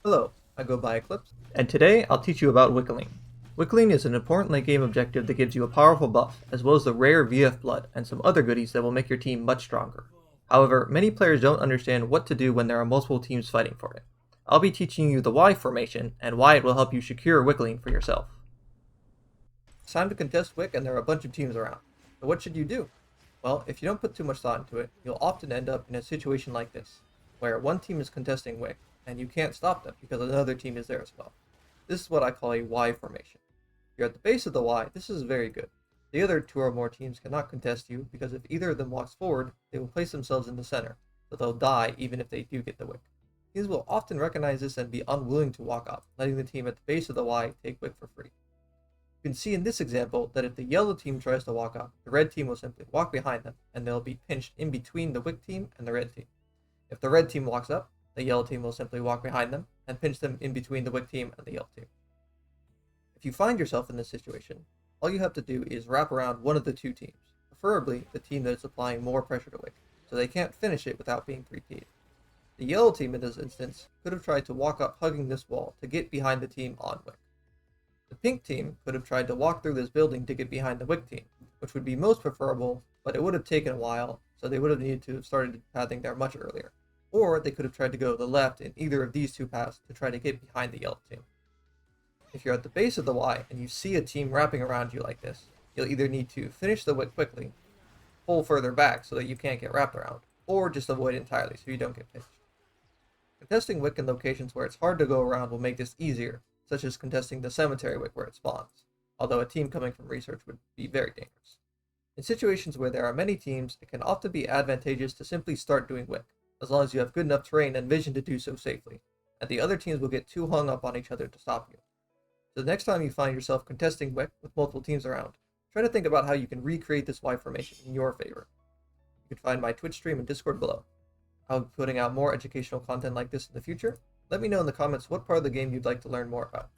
Hello, I go by Eclipse, and today I'll teach you about Wickeline. Wickeline is an important late game objective that gives you a powerful buff, as well as the rare VF blood and some other goodies that will make your team much stronger. However, many players don't understand what to do when there are multiple teams fighting for it. I'll be teaching you the Y formation and why it will help you secure Wickeline for yourself. It's time to contest Wick and there are a bunch of teams around. So what should you do? Well, if you don't put too much thought into it, you'll often end up in a situation like this, where one team is contesting Wick, and you can't stop them because another team is there as well. This is what I call a Y formation. If you're at the base of the Y, this is very good. The other two or more teams cannot contest you because if either of them walks forward, they will place themselves in the center, so they'll die even if they do get the Wick. Teams will often recognize this and be unwilling to walk up, letting the team at the base of the Y take Wick for free. You can see in this example that if the yellow team tries to walk up, the red team will simply walk behind them, and they'll be pinched in between the Wick team and the red team. If the red team walks up, the yellow team will simply walk behind them, and pinch them in between the Wick team and the yellow team. If you find yourself in this situation, all you have to do is wrap around one of the two teams, preferably the team that is applying more pressure to Wick, so they can't finish it without being 3P'd. The yellow team in this instance could have tried to walk up hugging this wall to get behind the team on Wick. The pink team could have tried to walk through this building to get behind the Wick team, which would be most preferable, but it would have taken a while, so they would have needed to have started pathing there much earlier. Or they could have tried to go to the left in either of these two paths to try to get behind the yellow team. If you're at the base of the Y and you see a team wrapping around you like this, you'll either need to finish the Wick quickly, pull further back so that you can't get wrapped around, or just avoid entirely so you don't get pinched. Contesting Wick in locations where it's hard to go around will make this easier, such as contesting the cemetery Wick where it spawns, although a team coming from research would be very dangerous. In situations where there are many teams, it can often be advantageous to simply start doing Wick, as long as you have good enough terrain and vision to do so safely, and the other teams will get too hung up on each other to stop you. So the next time you find yourself contesting Wick with multiple teams around, try to think about how you can recreate this Y formation in your favor. You can find my Twitch stream and Discord below. I'll be putting out more educational content like this in the future. Let me know in the comments what part of the game you'd like to learn more about.